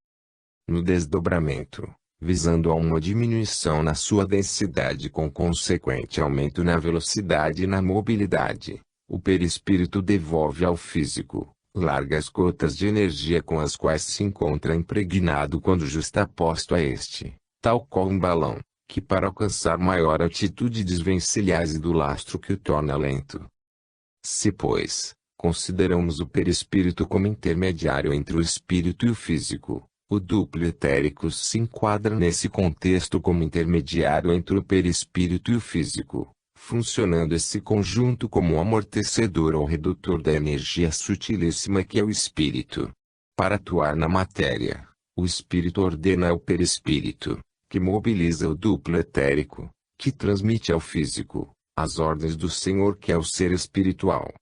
No desdobramento, visando a uma diminuição na sua densidade com consequente aumento na velocidade e na mobilidade, o perispírito devolve ao físico largas gotas de energia com as quais se encontra impregnado quando justaposto a este, tal qual um balão, que para alcançar maior altitude desvencilha-se do lastro que o torna lento. Se, pois, consideramos o perispírito como intermediário entre o espírito e o físico, o duplo etérico se enquadra nesse contexto como intermediário entre o perispírito e o físico, funcionando esse conjunto como um amortecedor ou redutor da energia sutilíssima que é o espírito. Para atuar na matéria, o espírito ordena ao perispírito, que mobiliza o duplo etérico, que transmite ao físico as ordens do Senhor que é o ser espiritual.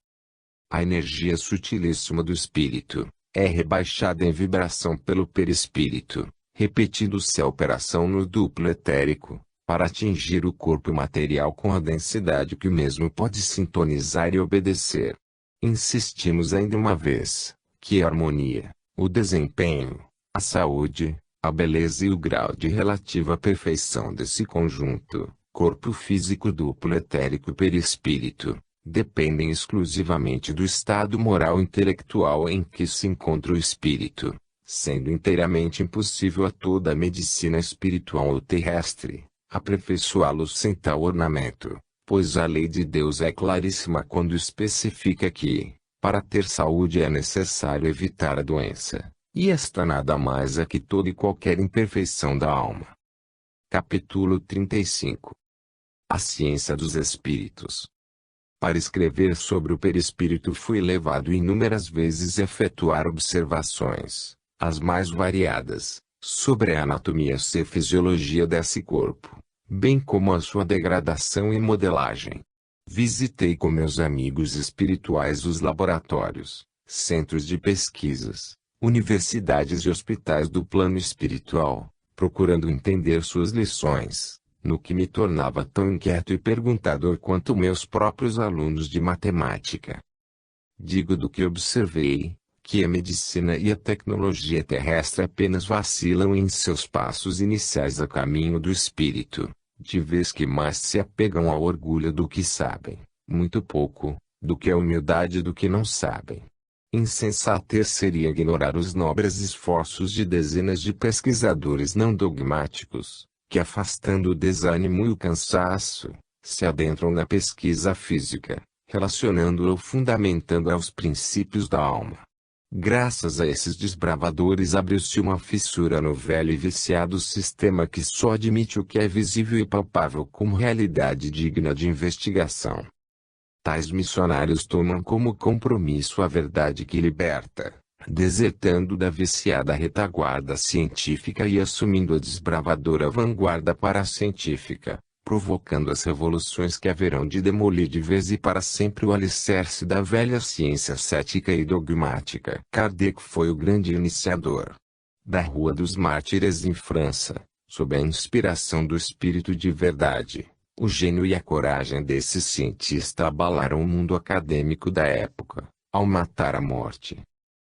A energia sutilíssima do espírito é rebaixada em vibração pelo perispírito, repetindo-se a operação no duplo etérico, para atingir o corpo material com a densidade que o mesmo pode sintonizar e obedecer. Insistimos ainda uma vez, que a harmonia, o desempenho, a saúde, a beleza e o grau de relativa perfeição desse conjunto, corpo físico duplo etérico e perispírito, dependem exclusivamente do estado moral e intelectual em que se encontra o espírito, sendo inteiramente impossível a toda a medicina espiritual ou terrestre aperfeiçoá-los sem tal ornamento, pois a lei de Deus é claríssima quando especifica que, para ter saúde é necessário evitar a doença, e esta nada mais é que toda e qualquer imperfeição da alma. Capítulo 35. A ciência dos espíritos. Para escrever sobre o perispírito fui levado inúmeras vezes a efetuar observações, as mais variadas, sobre a anatomia e fisiologia desse corpo, bem como a sua degradação e modelagem. Visitei com meus amigos espirituais os laboratórios, centros de pesquisas, universidades e hospitais do plano espiritual, procurando entender suas lições, no que me tornava tão inquieto e perguntador quanto meus próprios alunos de matemática. Digo do que observei, que a medicina e a tecnologia terrestre apenas vacilam em seus passos iniciais a caminho do espírito, de vez que mais se apegam ao orgulho do que sabem, muito pouco, do que à humildade do que não sabem. Insensatez seria ignorar os nobres esforços de dezenas de pesquisadores não dogmáticos, que afastando o desânimo e o cansaço, se adentram na pesquisa física, relacionando-a ou fundamentando aos princípios da alma. Graças a esses desbravadores abriu-se uma fissura no velho e viciado sistema que só admite o que é visível e palpável como realidade digna de investigação. Tais missionários tomam como compromisso a verdade que liberta, desertando da viciada retaguarda científica e assumindo a desbravadora vanguarda paracientífica, provocando as revoluções que haverão de demolir de vez e para sempre o alicerce da velha ciência cética e dogmática. Kardec foi o grande iniciador da Rua dos Mártires em França, sob a inspiração do espírito de verdade. O gênio e a coragem desse cientista abalaram o mundo acadêmico da época, ao matar a morte.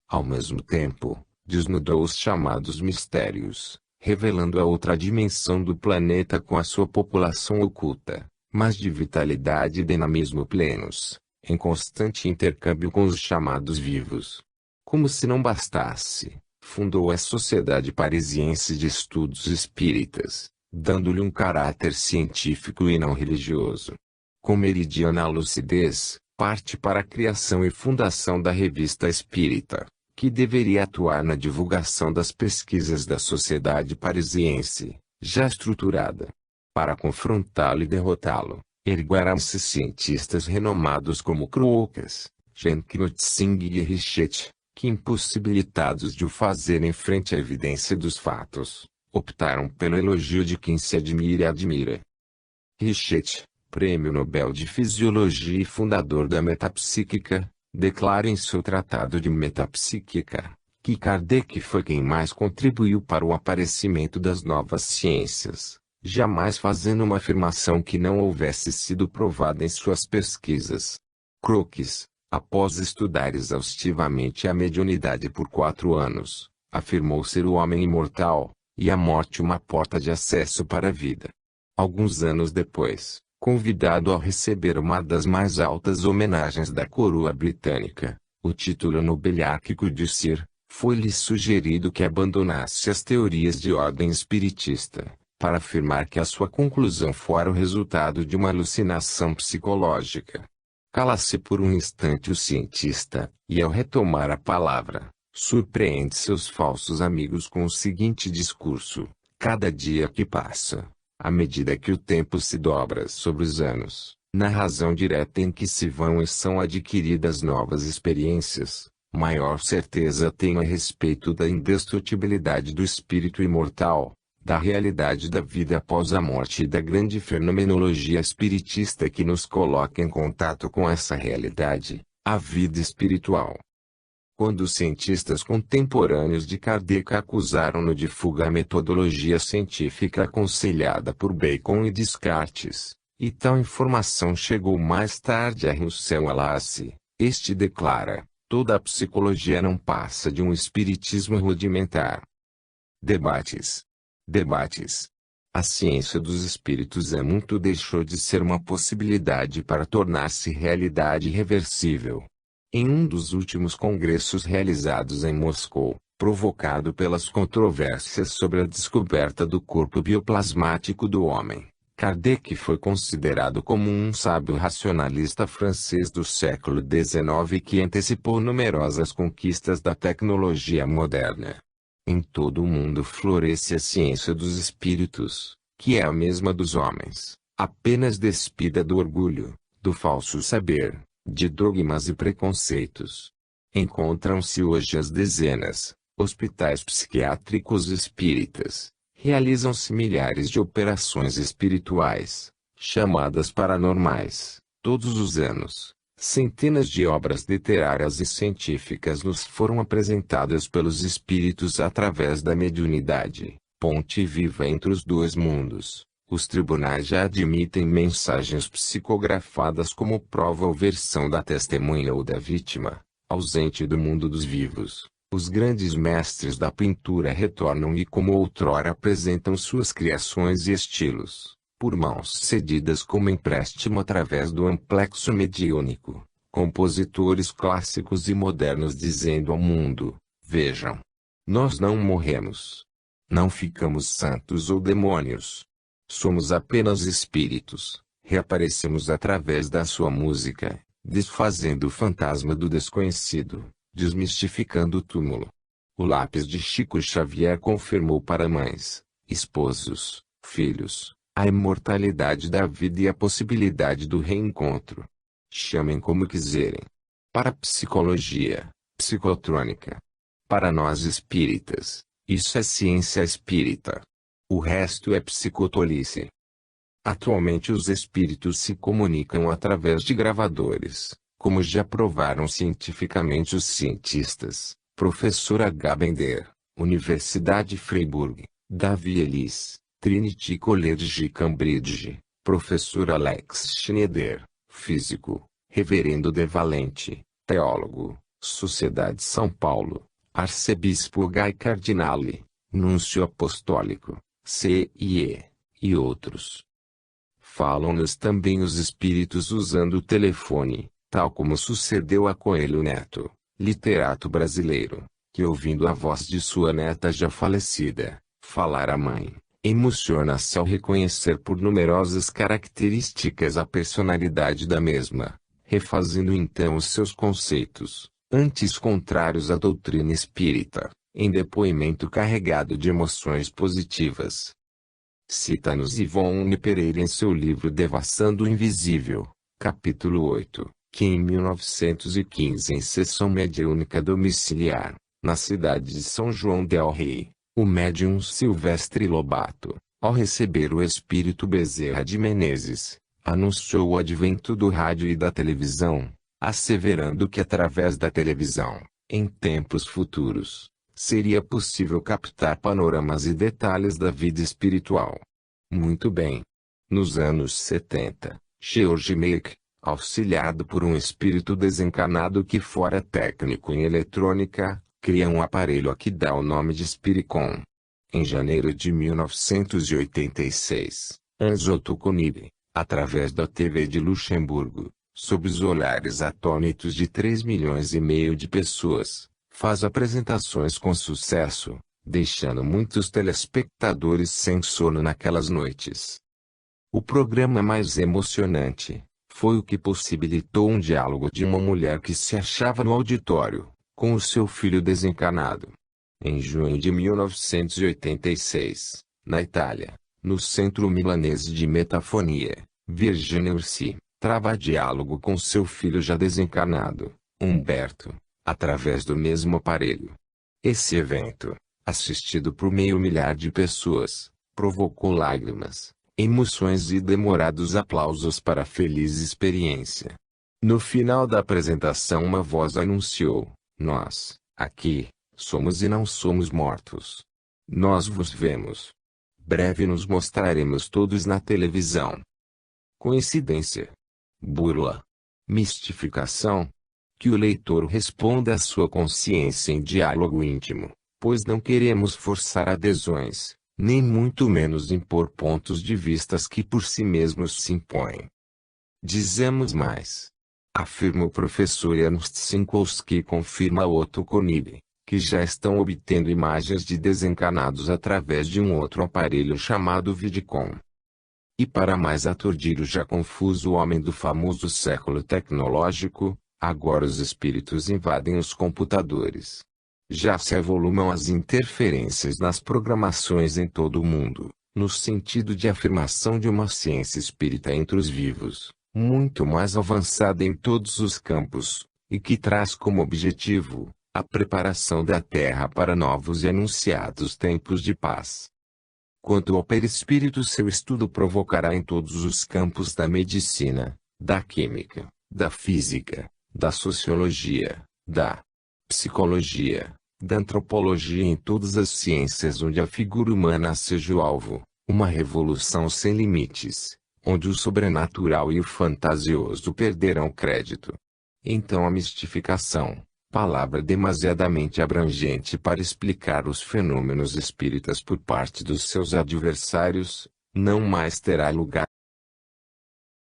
Ao mesmo tempo, desnudou os chamados mistérios, revelando a outra dimensão do planeta com a sua população oculta, mas de vitalidade e dinamismo plenos, em constante intercâmbio com os chamados vivos. Como se não bastasse, fundou a Sociedade Parisiense de Estudos Espíritas, dando-lhe um caráter científico e não religioso. Com meridiana lucidez, parte para a criação e fundação da Revista Espírita, que deveria atuar na divulgação das pesquisas da Sociedade Parisiense, já estruturada. Para confrontá-lo e derrotá-lo, ergueram-se cientistas renomados como Crookes, Jenkinson e Richet, que impossibilitados de o fazerem frente à evidência dos fatos, optaram pelo elogio de quem se admira e admira. Richet, Prêmio Nobel de Fisiologia e fundador da metapsíquica, declara em seu Tratado de Metapsíquica, que Kardec foi quem mais contribuiu para o aparecimento das novas ciências, jamais fazendo uma afirmação que não houvesse sido provada em suas pesquisas. Crookes, após estudar exaustivamente a mediunidade por 4 anos, afirmou ser o homem imortal, e a morte uma porta de acesso para a vida. Alguns anos depois, convidado a receber uma das mais altas homenagens da coroa britânica, o título nobiliárquico de Sir, foi-lhe sugerido que abandonasse as teorias de ordem espiritista, para afirmar que a sua conclusão fora o resultado de uma alucinação psicológica. Cala-se por um instante o cientista, e ao retomar a palavra, surpreende seus falsos amigos com o seguinte discurso: cada dia que passa, à medida que o tempo se dobra sobre os anos, na razão direta em que se vão e são adquiridas novas experiências, maior certeza tenho a respeito da indestrutibilidade do espírito imortal, da realidade da vida após a morte e da grande fenomenologia espiritista que nos coloca em contato com essa realidade, a vida espiritual. Quando os cientistas contemporâneos de Kardec acusaram-no de fuga à metodologia científica aconselhada por Bacon e Descartes, e tal informação chegou mais tarde a Russell Wallace, este declara: toda a psicologia não passa de um espiritismo rudimentar. Debates. A ciência dos espíritos muito deixou de ser uma possibilidade para tornar-se realidade irreversível. Em um dos últimos congressos realizados em Moscou, provocado pelas controvérsias sobre a descoberta do corpo bioplasmático do homem, Kardec foi considerado como um sábio racionalista francês do século XIX que antecipou numerosas conquistas da tecnologia moderna. Em todo o mundo floresce a ciência dos espíritos, que é a mesma dos homens, apenas despida do orgulho, do falso saber, de dogmas e preconceitos. Encontram-se hoje as dezenas, hospitais psiquiátricos espíritas, realizam-se milhares de operações espirituais, chamadas paranormais, todos os anos. Centenas de obras literárias e científicas nos foram apresentadas pelos espíritos através da mediunidade, ponte viva entre os dois mundos, Os tribunais já admitem mensagens psicografadas como prova ou versão da testemunha ou da vítima, ausente do mundo dos vivos. Os grandes mestres da pintura retornam e como outrora apresentam suas criações e estilos, por mãos cedidas como empréstimo através do amplexo mediúnico. Compositores clássicos e modernos dizendo ao mundo: vejam, nós não morremos. Não ficamos santos ou demônios. Somos apenas espíritos. Reaparecemos através da sua música, desfazendo o fantasma do desconhecido, desmistificando o túmulo. O lápis de Chico Xavier confirmou para mães, esposos, filhos, a imortalidade da vida e a possibilidade do reencontro. Chamem como quiserem. Para a psicologia, psicotrônica. Para nós espíritas, isso é ciência espírita. O resto é psicotolice. Atualmente os espíritos se comunicam através de gravadores, como já provaram cientificamente os cientistas. Professor H. Bender, Universidade Freiburg, Davi Ellis, Trinity College Cambridge, Professor Alex Schneider, físico, Reverendo De Valente, teólogo, Sociedade São Paulo, Arcebispo Guy Cardinale, Núncio Apostólico, CIE, e outros. Falam-nos também os espíritos usando o telefone, tal como sucedeu a Coelho Neto, literato brasileiro, que ouvindo a voz de sua neta já falecida, falar à mãe, emociona-se ao reconhecer por numerosas características a personalidade da mesma, refazendo então os seus conceitos, antes contrários à doutrina espírita, em depoimento carregado de emoções positivas. Cita-nos Ivone Pereira em seu livro Devassando o Invisível, capítulo 8, que em 1915 em sessão mediúnica domiciliar, na cidade de São João del Rei, o médium Silvestre Lobato, ao receber o espírito Bezerra de Menezes, anunciou o advento do rádio e da televisão, asseverando que através da televisão, em tempos futuros, seria possível captar panoramas e detalhes da vida espiritual. Muito bem. Nos anos 70, George Meek, auxiliado por um espírito desencarnado que fora técnico em eletrônica, cria um aparelho a que dá o nome de Spiricom. Em janeiro de 1986, Enzo Toconibi, através da TV de Luxemburgo, sob os olhares atônitos de 3,5 milhões de pessoas, faz apresentações com sucesso, deixando muitos telespectadores sem sono naquelas noites. O programa mais emocionante foi o que possibilitou um diálogo de uma mulher que se achava no auditório, com o seu filho desencarnado. Em junho de 1986, na Itália, no Centro Milanês de Metafonia, Virginia Ursi trava diálogo com seu filho já desencarnado, Humberto, através do mesmo aparelho. Esse evento, assistido por 500 mil de pessoas, provocou lágrimas, emoções e demorados aplausos para a feliz experiência. No final da apresentação uma voz anunciou: nós, aqui, somos e não somos mortos. Nós vos vemos. Breve nos mostraremos todos na televisão. Coincidência? Burla? Mistificação? Que o leitor responda à sua consciência em diálogo íntimo, pois não queremos forçar adesões, nem muito menos impor pontos de vistas que por si mesmos se impõem. Dizemos mais. Afirma o professor Ernst Sinkowski e confirma Otto Konibi, que já estão obtendo imagens de desencarnados através de um outro aparelho chamado Vidicom. E para mais aturdir o já confuso homem do famoso século tecnológico, agora os espíritos invadem os computadores. Já se avolumam as interferências nas programações em todo o mundo, no sentido de afirmação de uma ciência espírita entre os vivos, muito mais avançada em todos os campos, e que traz como objetivo a preparação da Terra para novos e anunciados tempos de paz. Quanto ao perispírito, seu estudo provocará em todos os campos da medicina, da química, da física, da sociologia, da psicologia, da antropologia e em todas as ciências onde a figura humana seja o alvo, Uma revolução sem limites, onde o sobrenatural e o fantasioso perderão crédito. Então a mistificação, palavra demasiadamente abrangente para explicar os fenômenos espíritas por parte dos seus adversários, não mais terá lugar.